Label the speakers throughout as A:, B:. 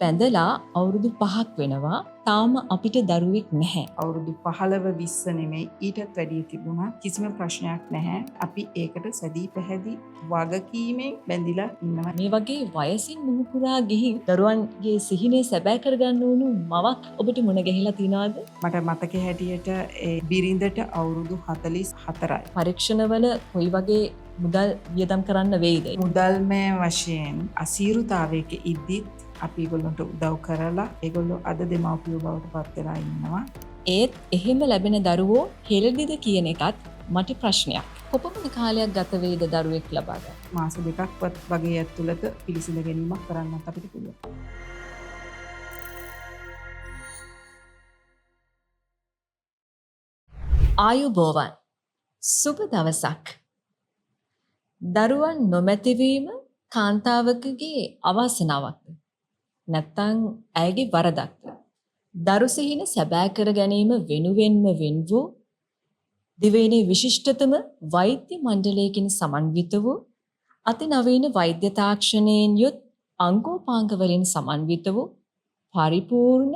A: පැඳලා අවුරුදු 5ක් වෙනවා. තාම අපිට දරුවෙක් නැහැ.
B: අවුරුදු 15-20 නෙමෙයි ඊටත් වැඩිය තිබුණා. කිසිම ප්‍රශ්නයක් නැහැ. අපි ඒකට සැදී පැහැදී වගකීමෙන් බැඳිලා ඉන්නවා.
A: මේ වගේ වයසින් මුහුකුරා ගිහින් දරුවන්ගේ සිහිනේ සැබෑ කරගන්න උණු මවක් ඔබට මුණ ගැහිලා තියනවාද?
B: මට මතක හැටියට ඒ බිරිඳට අවුරුදු 44යි.
A: පරීක්ෂණවල කොයි වගේ මුදල් වියදම් කරන්න වෙයිද?
B: මුදල්මය වශයෙන් අසීරුතාවයක ඉද්දිත් අපි ඒගොල්ලන්ට උදව් කරලා ඒගොල්ලෝ අද දෙමව්පියෝ බවට පත් වෙලා ඉන්නවා.
A: ඒත් එහෙම ලැබෙන දරුවෝ හෙළදිද කියන එකත් මට ප්‍රශ්නයක්. කොපමණ කාලයක් ගත වෙයිද දරුවෙක් ලබා ගන්න?
B: මාස දෙකක්වත් වගේ ඇතුළත පිළිසිඳ ගැනීමක් කරන්නත් අපිට පුළුවන්.
A: ආයුබෝවන්. සුබ දවසක්. දරුවන් නොමැතිවීම කාන්තාවකගේ අවාසනාවක්ද? නැත්තං ඇයගේ වරදක්ද? දරු සිහින සැබෑ කර ගැනීම වෙනුවෙන්ම වෙන් වූ දිවයිනේ විශිෂ්ටතම වෛද්‍ය මණ්ඩලයකින් සමන්විත වූ අතිනවීන වෛද්‍ය තාක්ෂණයෙන් යුත් අංගෝපාංග වලින් සමන්විත වූ පරිපූර්ණ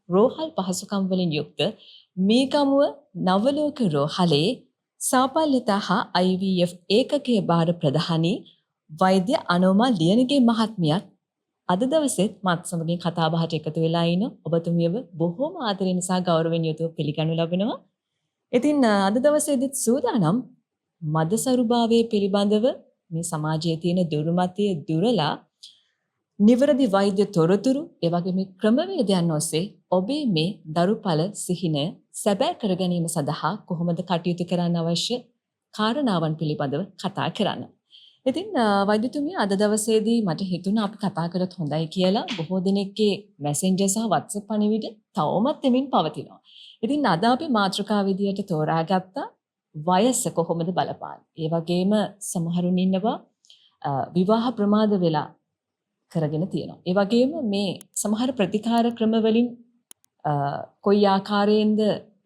A: රෝහල් පහසුකම් වලින් යුක්ත මේකමුව නවලෝක රෝහලේ සාපල්‍යතා හා IVF ඒකකයේ භාර ප්‍රධානී වෛද්‍ය අනෝමා ලියනගේ මහත්මියත් අද දවසෙත් මත් සමගින් කතා බහට එකතු වෙලා ඉන ඔබතුමියව බොහෝම ආදරයෙන් නිසා ගෞරවයෙන් යුතුව පිළිගනු ලබනවා. ඉතින් අද දවසේදීත් සූදානම් මදසරුභාවයේ පිළිබඳව මේ සමාජයේ තියෙන දුර්මතය දුරලා නිවැරදි වෛද්‍ය තොරතුරු ඒ වගේ මේ ක්‍රමවේදයන් ඔස්සේ ඔබේ මේ දරුඵල සිහිනය සැබෑ කර ගැනීම සඳහා කොහොමද කටයුතු කරන්න අවශ්‍ය කාරණාවන් පිළිබඳව කතා කරන්න. ඉතින් වෛද්‍යතුමිය අද දවසේදී මට හිතුණා අපි කතා කරත් හොඳයි කියලා. බොහෝ දෙනෙක්ගේ මැසෙන්ජර් සහ WhatsApp පණිවිඩ තවමත් එමින් පවතිනවා. ඉතින් අද අපි මාතෘකාව විදියට තෝරාගත්ත වයස කොහොමද බලපාන්නේ. ඒ වගේම සමහරුන් ඉන්නවා විවාහ ප්‍රමාද වෙලා කරගෙන තියෙනවා. ඒ වගේම මේ සමහර ප්‍රතිකාර ක්‍රම වලින් කොයි ආකාරයෙන්ද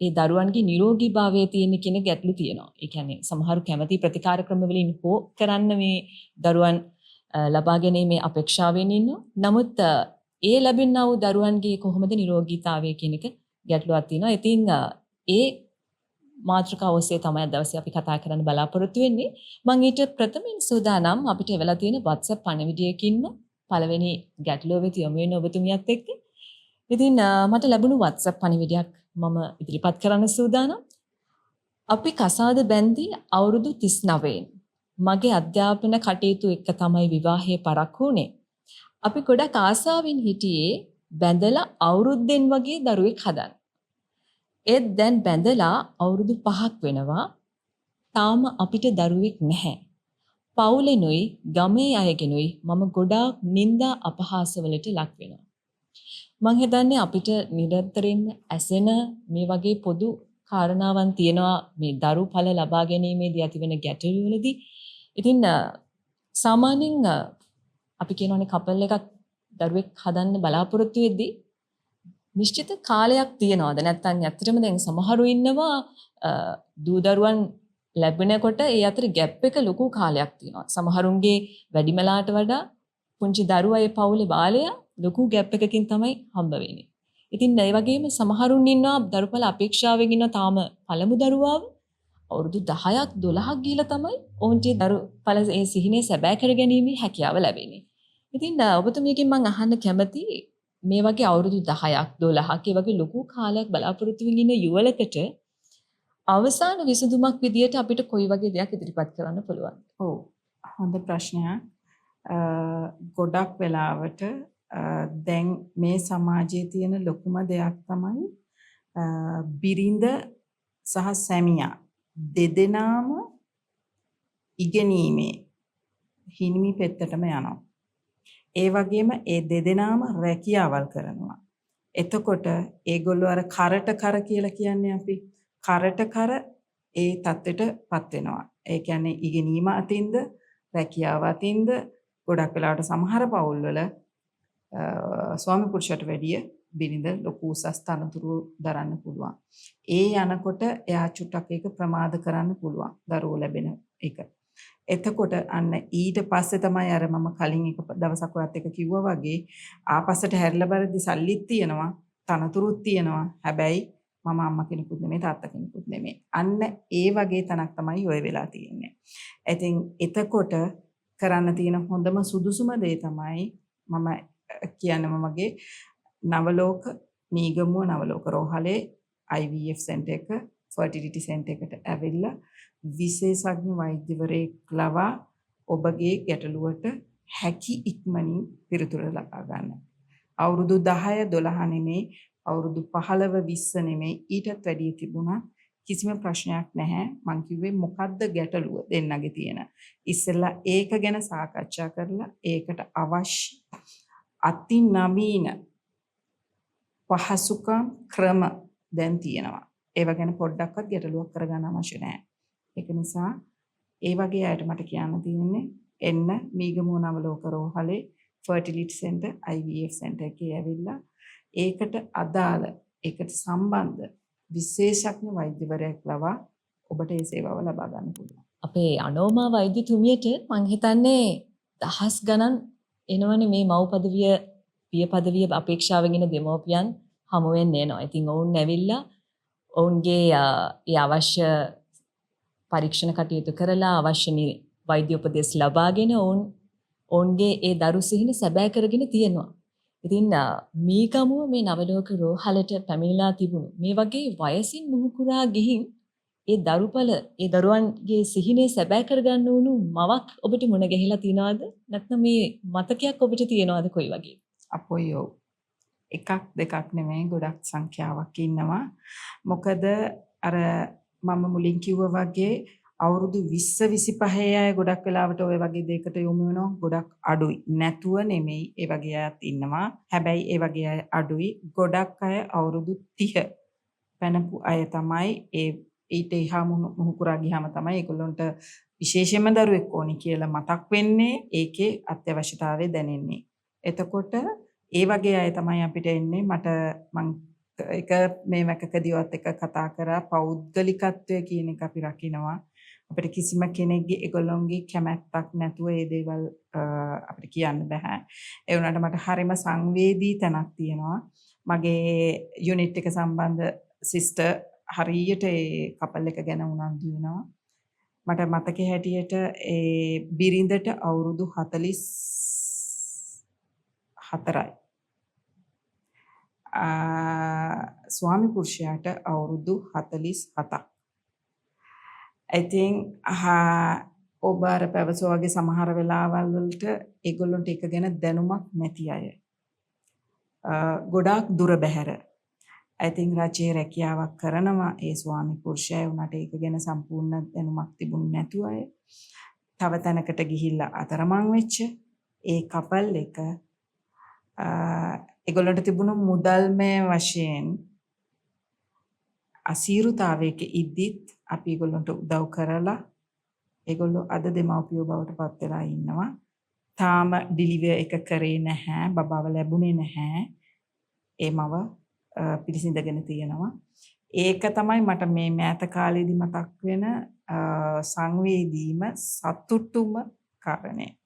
A: ඒ දරුවන්ගේ නිරෝගීභාවය තියෙන කියන ගැටලු තියෙනවා. ඒ කියන්නේ සමහරු කැමති ප්‍රතිකාර ක්‍රම වලින් හෝ කරන්න මේ දරුවන් ලබා ගැනීමේ අපේක්ෂාවෙන් ඉන්නවා. නමුත් ඒ ලැබෙනා වූ දරුවන්ගේ කොහොමද නිරෝගීතාවය කියන එක ගැටලුවක් තියෙනවා. ඉතින් ඒ මාතෘකාව ඔස්සේ තමයි දවසේ අපි කතා කරන්න බලාපොරොත්තු වෙන්නේ. මම ඊට ප්‍රථමයෙන් සූදානම් අපිට එවලා තියෙන WhatsApp පණිවිඩයකින්ම පළවෙනි ගැටලුව වෙත යොමු වෙන ඔබතුමියත් එක්ක. ඉතින් මට ලැබුණු WhatsApp පණිවිඩයක් මම ඉදිරිපත් කරන්න සූදානම්. අපි කසාද බැන්දී අවුරුදු 39න්. මගේ අධ්‍යාපන කටයුතු එක්ක තමයි විවාහය පරක්කු වුණේ. අපි ගොඩක් ආසාවෙන් හිටියේ බැඳලා අවුරුද්දෙන් වගේ දරුවෙක් හදන්න. ඒත් දැන් බැඳලා අවුරුදු 5ක් වෙනවා. තාම අපිට දරුවෙක් නැහැ. පවුලෙනුයි ගමේ අයගෙනුයි මම ගොඩාක් නිന്ദා අපහාස වලට ලක් වෙනවා. මං හිතන්නේ අපිට නිරන්තරයෙන් ඇසෙන මේ වගේ පොදු කාරණාවන් තියෙනවා මේ දරුඵල ලබා ගැනීමේදී ඇතිවෙන ගැටලු වලදී. ඉතින් සාමාන්‍යයෙන් අපි කියනවානේ කපල් එකක් දරුවෙක් හදන්න බලාපොරොත්තු වෙද්දී නිශ්චිත කාලයක් තියනවාද නැත්නම් ඇත්තටම දැන් සමහරු ඉන්නවා දූ දරුවන් ලැබෙනකොට ඒ අතර ગેප් එක ලොකු කාලයක් තියෙනවා. සමහරුන්ගේ වැඩිමලාට වඩා පුංචි දරුවා ඒ පවුලේ බාලයා ලොකු ગેප් එකකින් තමයි හම්බ වෙන්නේ. ඉතින් ඒ වගේම සමහරුන් ඉන්නවා දරුඵල අපේක්ෂාවෙන් ඉන්න තාම පළමු දරුවාව අවුරුදු 10ක් 12ක් ගිහලා තමයි ඔවුන්ට දරුඵල ඒ සිහිනේ සැබෑ කර ගැනීමේ හැකියාව ලැබෙන්නේ. ඉතින් ඔබතුමියකින් මම අහන්න කැමති මේ වගේ අවුරුදු 10ක් 12ක් ඒ වගේ ලොකු කාලයක් බලාපොරොත්තු වෙමින් ඉන්න යුවලකට අවසාන විසඳුමක් විදියට අපිට කොයි වගේ දෙයක් ඉදිරිපත් කරන්න පුළුවන්?
B: ඔව් හොඳ ප්‍රශ්නයක්. ගොඩක් වෙලාවට දැන් මේ සමාජයේ තියෙන ලොකුම දෙයක් තමයි බිරිඳ සහ සැමියා දෙදෙනාම ඉගෙනීමේ හිමිමි පෙත්තටම යනවා. ඒ වගේම ඒ දෙදෙනාම රැකියාවල් කරනවා. එතකොට ඒගොල්ලෝ අර කරට කර කියලා කියන්නේ අපි කරට කර ඒ தත්වෙටපත් වෙනවා. ඒ කියන්නේ ඉගෙනීම අතින්ද රැකියාව අතින්ද ගොඩක් වෙලාවට සමහර පවුල්වල ස්වාමි පුරුෂයට වැඩිය බිරිඳ ලොකු උසස් තනතුරු දරන්න පුළුවන්. ඒ යනකොට එයා චුට්ටක් ඒක ප්‍රමාද කරන්න පුළුවන් දරුවෝ ලැබෙන එක. එතකොට අන්න ඊට පස්සේ තමයි අර මම කලින් එක දවසක් ඔයත් එක කිව්වා වගේ ආපස්සට හැරිලා බලද්දි සල්ලිත් තියෙනවා, තනතුරුත් තියෙනවා. හැබැයි මම අම්මා කෙනෙකුත් නෙමෙයි තාත්තා කෙනෙකුත් නෙමෙයි. අන්න ඒ වගේ තැනක් තමයි ඔය වෙලා තියෙන්නේ. ඉතින් එතකොට කරන්න තියෙන හොඳම සුදුසුම දේ තමයි මම කියන්නේ මමගේ නවලෝක මීගමුව නවලෝක රෝහලේ IVF සෙන්ටර් එක ෆර්ටිලිටි සෙන්ටර් එකට ඇවිල්ලා විශේෂඥ වෛද්‍යවරයෙක් ලවා ඔබගේ ගැටලුවට හැකි ඉක්මනින් පිළිතුර ලබා ගන්න. අවුරුදු 10 12 නෙමෙයි අවුරුදු 15 20 නෙමෙයි ඊටත් වැඩිය තිබුණා කිසිම ප්‍රශ්නයක් නැහැ. මං කිව්වේ මොකද්ද ගැටලුව දෙන්නගේ තියෙන. ඉස්සෙල්ලා ඒක ගැන සාකච්ඡා කරලා ඒකට අවශ්‍ය අති නවීන පහසුකම් ක්‍රම දැන් තියෙනවා. ඒව ගැන පොඩ්ඩක්වත් ගැටලුවක් කරගන්න අවශ්‍ය නැහැ. ඒක නිසා ඒ වගේ අයට මට කියන්න තියෙන්නේ එන්න මීගමුව නවලෝක රෝහලේ ෆර්ටිලිටි සෙන්ටර් IVF සෙන්ටර් එකේ ඇවිල්ලා ඒකට අදාළ ඒකට සම්බන්ධ විශේෂඥ වෛද්‍යවරයෙක් ලවා ඔබට ඒ සේවාව ලබා ගන්න පුළුවන්.
A: අපේ අනෝමා වෛද්‍යතුමියට මං හිතන්නේ දහස් ගණන් එනවනේ මේ මව් පදවිය පිය පදවිය අපේක්ෂාවෙන් ඉන දෙමව්පියන් හමු වෙන්න එනවා. ඉතින් ඔවුන් ඇවිල්ලා ඔවුන්ගේ ඒ අවශ්‍ය පරීක්ෂණ කටයුතු කරලා අවශ්‍ය වෛද්‍ය උපදෙස් ලබාගෙන ඔවුන්ගේ ඒ දරු සිහින සැබෑ කරගෙන තියෙනවා. ඉතින් මීගමුව මේ නවලෝක රෝහලට පැමිණලා තිබුණු මේ වගේ වයසින් මුහුකුරා ගිහින් ඒ දරුපල ඒ දරුවන්ගේ සිහිනේ සැබෑ කරගන්න උණු මවක් ඔබට මුණ ගැහිලා තියනවද? නැත්නම් මේ මතකයක් ඔබට තියෙනවද කොයි වගේ?
B: අපොයෝ එකක් දෙකක් නෙමෙයි ගොඩක් සංඛ්‍යාවක් ඉන්නවා. මොකද අර මම මුලින් කිව්වා වගේ අවුරුදු 20 25 අය ගොඩක් වෙලාවට ওই වගේ දෙයකට යොමු වෙනවා. ගොඩක් අඩුයි. නැතුව නෙමෙයි ඒ වගේ අයත් ඉන්නවා. හැබැයි ඒ වගේ අය අඩුයි. ගොඩක් අය අවුරුදු 30 පැනපු අය තමයි ඒ ඊට එහා මුහුකුරා ගියාම තමයි ඒගොල්ලන්ට විශේෂයෙන්ම දරුවෙක් ඕනි කියලා මතක් වෙන්නේ. ඒකේ අත්‍යවශ්‍යතාවය දැනෙන්නේ. එතකොට ඒ වගේ අය තමයි අපිට එන්නේ. මං එක මේ වැකකදීවත් එක කතා කරා පෞද්ගලිකත්වය කියන එක අපි රකින්නවා. අපිට කිසිම කෙනෙක්ගේ ඒගොල්ලොන්ගේ කැමැත්තක් නැතුව මේ දේවල් අපිට කියන්න බෑ. ඒ වුණාට මට හරිම සංවේදී තැනක් තියෙනවා. මගේ යුනිට් එක සම්බන්ධ සිස්ටර් හරියට ඒ කපල් එක ගැන උනන්දු වෙනවා. මට මතකයේ හැටියට ඒ බිරිඳට අවුරුදු 44යි. ස්වාමි පුරුෂයාට අවුරුදු 47ක්. I think ඔබ අර පැවසෝ වගේ සමහර වෙලාවල් වලට ඒගොල්ලන්ට එක ගැන දැනුමක් නැති අය. ගොඩාක් දුර බැහැර. I think රජයේ රැකියාවක් කරනවා ඒ ස්වාමි පුරුෂයා උනට ඒක ගැන සම්පූර්ණ දැනුමක් තිබුණ නැතුව අය. තව තැනකට ගිහිල්ලා අතරමං වෙච්ච ඒ කපල් එක ඒගොල්ලන්ට තිබුණු මුදල්මය වශයෙන් අසීරුතාවයක ඉද්දිත් අපි ඒගොල්ලන්ට උදව් කරලා ඒගොල්ලෝ අද දෙමව්පියෝ බවට පත් වෙලා ඉන්නවා. තාම ඩිලිවර් එක කරේ නැහැ, බබාව ලැබුණේ නැහැ. ඒ මව පිළිසිඳගෙන තියෙනවා. ඒක තමයි මට මේ මෑත කාලේදී මතක් වෙන සංවේදීම සතුටුම කාරණේ.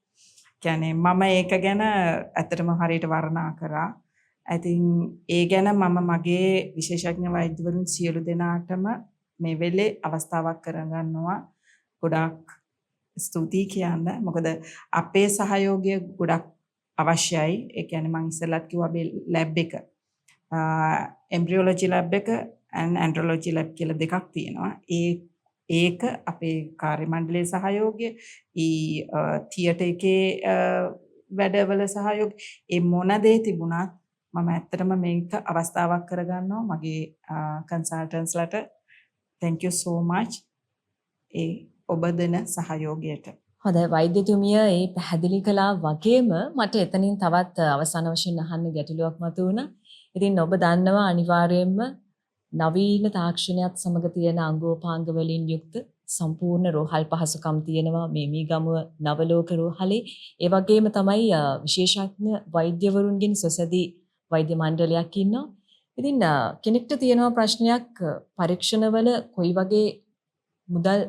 B: කියන්නේ මම ඒක ගැන ඇත්තටම හරියට වර්ණනා කරා. ඉතින් ඒ ගැන මම මගේ විශේෂඥ වෛද්‍යවරුන් සියලු දෙනාටම මේ වෙලේ අවස්ථාවක් කරගන්නවා. ගොඩාක් ස්තුතියි කියන්න. මොකද අපේ සහයෝගය ගොඩක් අවශ්‍යයි. ඒ කියන්නේ මම ඉස්සෙල්ලත් කිව්වා අපේ ලැබ් එක එම්බ්‍රියොලොජි ලැබ් එක and ඇන්ඩ්‍රොලොජි ලැබ් කියලා දෙකක් තියෙනවා. ඒක අපේ කාර්ය මණ්ඩලයේ සහයෝගය, තියටර් එකේ වැඩවල සහයෝගය, ඒ මොන දේ තිබුණත් මම ඇත්තටම මේක අවස්ථාවක් කරගන්නවා මගේ කන්සල්ටන්ට්ස්ලට. thank you so much ඒ ඔබ දෙන සහයෝගයට.
A: හොඳයි වෛද්‍යතුමිය ඒ පැහැදිලි කළා වගේම මට එතනින් තවත් අවසාන වශයෙන් අහන්න ගැටලුවක් මතුවුණා. ඉතින් ඔබ දන්නවා අනිවාර්යයෙන්ම නවීන තාක්ෂණයත් සමග තියෙන අංගෝපාංග වලින් යුක්ත සම්පූර්ණ රෝහල් පහසුකම් තියෙනවා මේ මීගමුව නවලෝක රෝහලේ. ඒ වගේම තමයි විශේෂඥ වෛද්‍යවරුන්ගෙන් සොසැදී වෛද්‍ය මණ්ඩලයක් ඉන්නවා. ඉතින් කෙනෙක්ට තියෙනවා ප්‍රශ්නයක් පරීක්ෂණවල කොයි වගේ මුදල්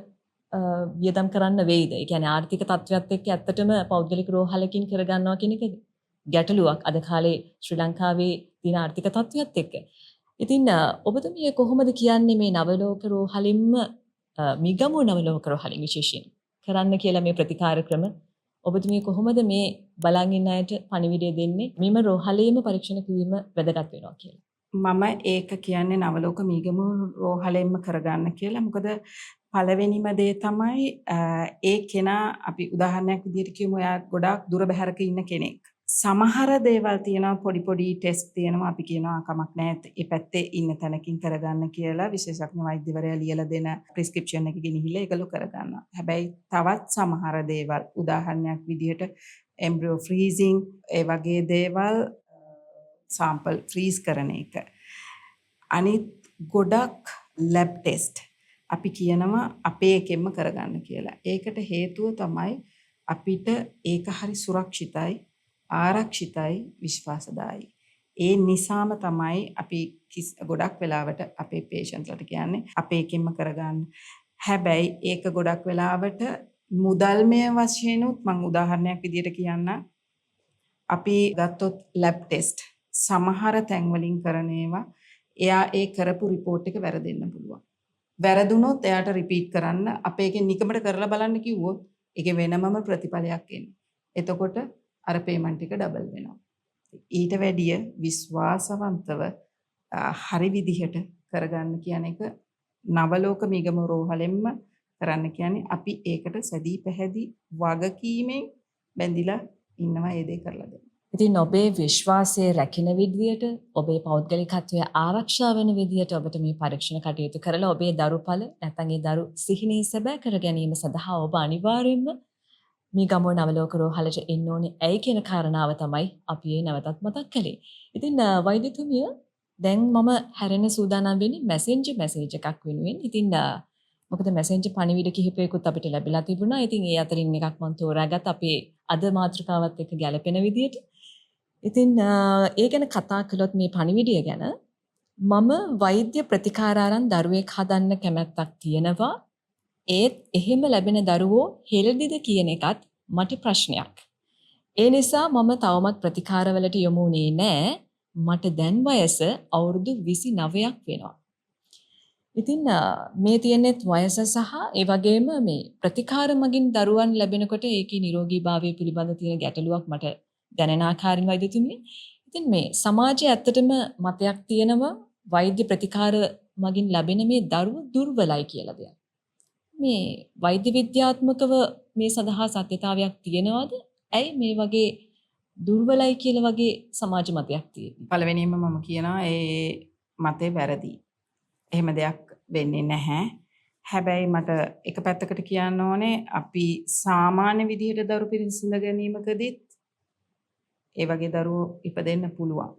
A: වියදම් කරන්න වෙයිද? ඒ කියන්නේ ආර්ථික තත්ත්වයක් එක්ක ඇත්තටම පෞද්ගලික රෝහලකින් කරගන්නවා කියන එක ගැටලුවක් අද කාලේ ශ්‍රී ලංකාවේ තියෙන ආර්ථික තත්ත්වයක් එක්ක. ඉතින් ඔබතුමිය කොහොමද කියන්නේ මේ නවලෝක රෝහලින්ම මිගමු නවලෝක රෝහලින් විශේෂයෙන් කරන්න කියලා මේ ප්‍රතිකාර ක්‍රම ඔබතුමිය කොහොමද මේ බලන් ඉන්න අයට පණිවිඩය දෙන්නේ මෙම රෝහලේම පරීක්ෂණ කිරීම වැදගත් වෙනවා කියලා?
B: මම ඒක කියන්නේ නවලෝක මීගමු රෝහලෙන්ම කරගන්න කියලා. මොකද පළවෙනිම දේ තමයි ඒ කෙනා අපි උදාහරණයක් විදිහට කියමු එයා ගොඩාක් දුර බැහැරක ඉන්න කෙනෙක්. සමහර දේවල් තියෙනවා පොඩි පොඩි ටෙස්ට් තියෙනවා අපි කියනවා කමක් නැහැ ඒ පැත්තේ ඉන්න තැනකින් කරගන්න කියලා විශේෂඥ වෛද්‍යවරයා ලියලා දෙන ප්‍රෙස්ක්‍රිප්ෂන් එක ගෙනහිලා ඒගොල්ලෝ කරගන්නවා. හැබැයි තවත් සමහර දේවල් උදාහරණයක් විදිහට එම්බ්‍රියෝ ෆ්‍රීසිං ඒ වගේ දේවල් සාම්පල් ෆ්‍රීස් කරන එක. අනිත් ගොඩක් ලැබ් ටෙස්ට් අපි කියනවා අපේ එකෙන්ම කරගන්න කියලා. ඒකට හේතුව තමයි අපිට ඒක හරි සුරක්ෂිතයි, ආරක්ෂිතයි, විශ්වාසදායි. ඒ නිසාම තමයි අපි ගොඩක් වෙලාවට අපේ පේෂන්ට්ලට කියන්නේ අපේ එකෙන්ම කරගන්න. හැබැයි ඒක ගොඩක් වෙලාවට මුදල්මය වශයෙන් උත් මම උදාහරණයක් විදිහට කියන්න අපි ගත්තොත් ලැබ් ටෙස්ට් සමහර තැන්වලින් කරන ඒවා එයා ඒ කරපු රිපෝට් එක වැරදෙන්න පුළුවන්. වැරදුනොත් එයාට රිපීට් කරන්න අපේ එකෙන් නිකමට කරලා බලන්න කිව්වොත් ඒකේ වෙනමම ප්‍රතිඵලයක් එන්නේ. එතකොට අර පේමන්ට් එක ඩබල් වෙනවා. ඊට වැඩිය විශ්වාසවන්තව හරි විදිහට කරගන්න කියන එක නවලෝක මිගම රෝහලෙන්ම කරන්න කියන්නේ අපි ඒකට සැදී පැහැදී වගකීමෙන් බැඳිලා ඉන්නවා ඒ දේ කරලා දෙන්න.
A: ඉතින් ඔබේ විශ්වාසය රැකින විදියට ඔබේ පෞද්ගලිකත්වය ආරක්ෂා වෙන විදියට ඔබට මේ පරීක්ෂණ කටයුතු කරලා ඔබේ දරුඵල නැත්නම් ඒ දරු සිහිනේ සැබෑ කර ගැනීම සඳහා ඔබ අනිවාර්යයෙන්ම මේ ගමෝ නවලෝක රෝහලට එන්න ඕනේ. ඇයි කියන කාරණාව තමයි අපි ඒ නැවතත් මතක් කළේ. ඉතින් වෛද්‍යතුමිය දැන් මම හැරෙන්න සූදානම් වෙන්නේ මැසේජ් එකක් වෙනුවෙන්. ඉතින් මොකද මැසෙන්ජර් පණිවිඩ කිහිපයකුත් අපිට ලැබිලා තිබුණා. ඉතින් ඒ අතරින් එකක් මම තෝරාගත් අපේ අද මාතෘකාවත් එක්ක ගැලපෙන විදියට. ඉතින් ඒ ගැන කතා කළොත් මේ පණිවිඩය ගැන මම වෛද්‍ය ප්‍රතිකාර අරන් දරුවෙක් හදන්න කැමැත්තක් තියෙනවා. ඒත් එහෙම ලැබෙන දරුවෝ හෙළදිද කියන එකත් මට ප්‍රශ්නයක්. ඒ නිසා මම තවමත් ප්‍රතිකාරවලට යොමු වුණේ නැහැ. මට දැන් වයස අවුරුදු 29ක් වෙනවා. ඉතින් මේ තියෙනෙත් වයස සහ ඒ වගේම මේ ප්‍රතිකාර මගින් දරුවන් ලැබෙනකොට ඒකේ නිරෝගීභාවය පිළිබඳ තියෙන ගැටලුවක් මට දැනෙන ආකාරයෙන් වෛද්‍යතුමිය. ඉතින් මේ සමාජයේ ඇත්තටම මතයක් තියෙනවා වෛද්‍ය ප්‍රතිකාර මගින් ලැබෙන මේ දරුවෝ දුර්වලයි කියලා දෙයක්. මේ වෛද්‍ය විද්‍යාත්මකව මේ සඳහා සත්‍යතාවයක් තියෙනවද? ඇයි මේ වගේ දුර්වලයි කියලා වගේ සමාජ මතයක් තියෙන්නේ?
B: පළවෙනියෙන්ම මම කියනවා ඒ මතේ වැරදි. එහෙම දෙයක් වෙන්නේ නැහැ. හැබැයි මට එක පැත්තකට කියන්න ඕනේ අපි සාමාන්‍ය විදිහට දරු පිරිසිඳ ගැනීමකදීත් ඒ වගේ දරුවෝ ඉපදෙන්න පුළුවන්.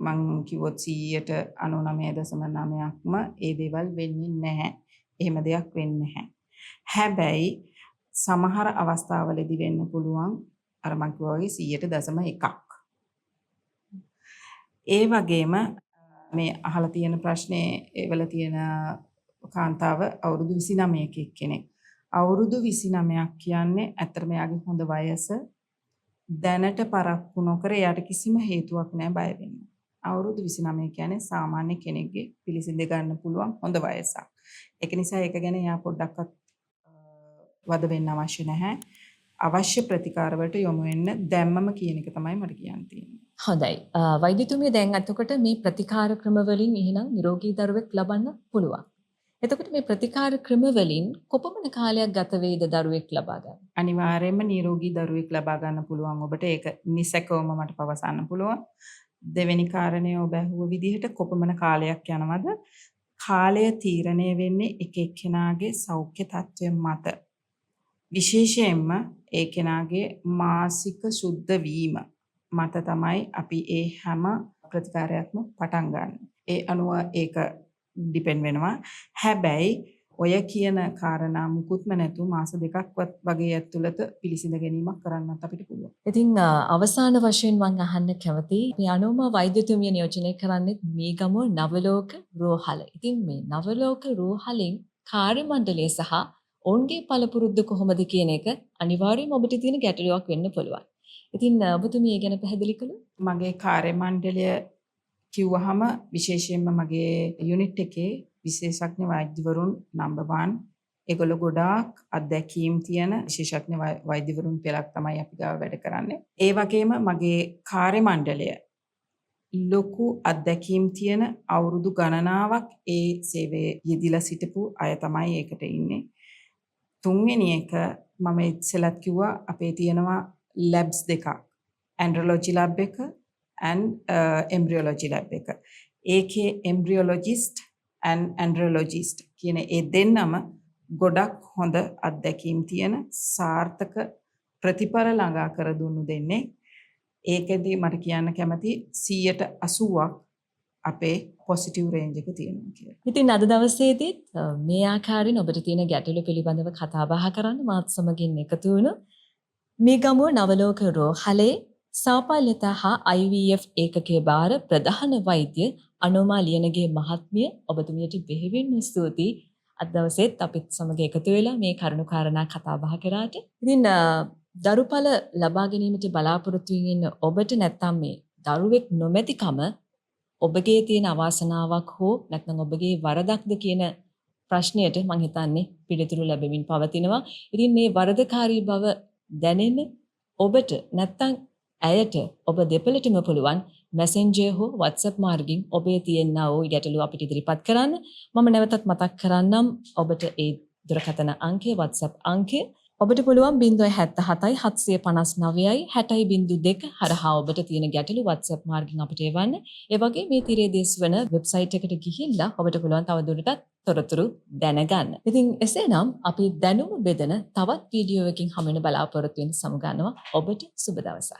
B: මං කිව්වොත් 99.9%ක්ම ඒ දේවල් වෙන්නේ නැහැ. එහෙම දෙයක් වෙන්නේ නැහැ. හැබැයි සමහර අවස්ථාවලදී වෙන්න පුළුවන් අර මං කිව්වා වගේ 100.1ක්. ඒ වගේම මේ අහලා තියෙන ප්‍රශ්නේ ඒවල තියෙන කාන්තාව අවුරුදු 29ක කෙනෙක්. අවුරුදු 29ක් කියන්නේ ඇත්තටම යාගේ හොඳ වයස. දැනට පරක්කු නොකර යාට කිසිම හේතුවක් නැහැ බය වෙන්න. අවුරුදු 29 කියන්නේ සාමාන්‍ය කෙනෙක්ගේ පිළිසිඳ ගන්න පුළුවන් හොඳ වයසක්. ඒක නිසා ඒක ගැන යා පොඩ්ඩක්වත් වද වෙන්න අවශ්‍ය නැහැ. අවශ්‍ය ප්‍රතිකාර වලට යොමු වෙන්න දැම්මම කියන එක තමයි මට කියන්න තියෙන්නේ.
A: හොඳයි. වෛද්‍යතුමිය දැන් අතකොට මේ ප්‍රතිකාර ක්‍රම වලින් එහෙනම් නිරෝගී දරුවෙක් ලබන්න පුළුවන්. එතකොට මේ ප්‍රතිකාර ක්‍රම වලින් කොපමණ කාලයක් ගත වේද දරුවෙක් ලබා ගන්න?
B: අනිවාර්යයෙන්ම නිරෝගී දරුවෙක් ලබා ගන්න පුළුවන් ඔබට. ඒක නිසැකවම මට පවසන්න පුළුවන්. දෙවෙනි කාරණය ඔබ අහුව විදිහට කොපමණ කාලයක් යනවද? කාලය තීරණය වෙන්නේ එක එක්කෙනාගේ සෞඛ්‍ය තත්ත්වය මත. විශේෂයෙන්ම ඒ කෙනාගේ මාසික සුද්ධ වීම මත තමයි අපි ඒ හැම ප්‍රතිකාරයක්ම පටන් ගන්න. ඒ අනුව ඒක ඩිපෙන්ඩ් වෙනවා. හැබැයි ඔය කියන කාරණා මුකුත්ම නැතුව මාස දෙකක්වත් වගේ ඇතුළත පිළිසිඳ ගැනීමක් කරන්නත් අපිට පුළුවන්.
A: ඉතින් අවසාන වශයෙන් මම අහන්න කැමතියි මේ අනුම වෛද්‍යතුමිය නියෝජනය කරන්නේ මේ ගම නවලෝක රෝහල. ඉතින් මේ නවලෝක රෝහලෙන් කාර්ය මණ්ඩලය සහ ඔවුන්ගේ පළපුරුද්ද කොහොමද කියන එක අනිවාර්යයෙන්ම ඔබට තියෙන ගැටලුවක් වෙන්න පුළුවන්. ඉතින් ඔබතුමිය ගැන පැහැදිලි කළොත්
B: මගේ කාර්ය මණ්ඩලය කිව්වහම විශේෂයෙන්ම මගේ යුනිට් එකේ විශේෂඥ වෛද්‍යවරුන් නම්බර් 1 ඒගොල්ලෝ ගොඩාක් අත්දැකීම් තියෙන විශේෂඥ වෛද්‍යවරුන් පෙළක් තමයි අපි ගාව වැඩ කරන්නේ. ඒ වගේම මගේ කාර්ය මණ්ඩලය ලොකු අත්දැකීම් තියෙන අවුරුදු ගණනාවක් ඒ සේවයේ යෙදිලා සිටපු අය තමයි ඒකට ඉන්නේ. තුන්වෙනි එක මම ඉස්සෙල්ලත් කිව්වා අපේ තියෙනවා ලැබ්ස් දෙකක්. ඇන්ඩ්‍රොලොජි ලැබ් එක and embryology lab එක. ඒකේ embryologist and andrologist කියන ඒ දෙන්නම ගොඩක් හොඳ අත්දැකීම් තියෙන සාර්ථක ප්‍රතිඵල ළඟා කර දුන්නු දෙන්නේ. ඒකෙදී මට කියන්න කැමති 80%ක් අපේ පොසිටිව් රේන්ජ් එක තියෙනවා කියලා.
A: ඉතින් අද දවසේදීත් මේ ආකාරයෙන් ඔබට තියෙන ගැටලු පිළිබඳව කතා බහ කරන්න මාත් සමගින් එකතු වුණු මේ ගමුව නවලෝක රෝහලේ සාපල්‍යතා හා IVF ඒකකයේ බාර ප්‍රධාන වෛද්‍ය අනෝමා ලියනගේ මහත්මිය ඔබතුමියට බෙහෙවින්ම ස්තුතියි. අද දවසේත් අපිත් සමග එකතු වෙලා මේ කරුණු කාරණා කතා බහ කරාට. ඉතින් දරුඵල ලබා ගැනීමට බලාපොරොත්තු වෙන ඔබට නැත්තම් මේ දරුවෙක් නොමැතිකම ඔබගේ තියෙන අවාසනාවක් හෝ නැත්නම් ඔබගේ වරදක්ද කියන ප්‍රශ්නයට මම හිතන්නේ පිළිතුරු ලැබෙමින් පවතිනවා. ඉතින් මේ වරදකාරී බව දැනෙන ඔබට නැත්තම් ඇයට ඔබ දෙපළටම පුළුවන් Messenger හෝ WhatsApp මාර්ගයෙන් ඔබේ තියෙනා වූ ගැටලුව අපිට ඉදිරිපත් කරන්න. මම නැවතත් මතක් කරන්නම් ඔබට ඒ දුරකථන අංකය WhatsApp අංකය ඔබට පුළුවන් 077 759 60.2 හරහා ඔබට තියෙන ගැටලු WhatsApp මාර්ගයෙන් අපිට එවන්න. ඒ වගේ මේ තිරේ දේශ වෙන වෙබ්සයිට් එකට ගිහිල්ලා ඔබට පුළුවන් තවදුරටත් තොරතුරු දැනගන්න. ඉතින් එසේනම් අපි දැනුම බෙදන තවත් වීඩියෝ එකකින් හමු වෙන බලාපොරොත්තු වෙන සමුගන්නවා. ඔබට සුබ දවසක්.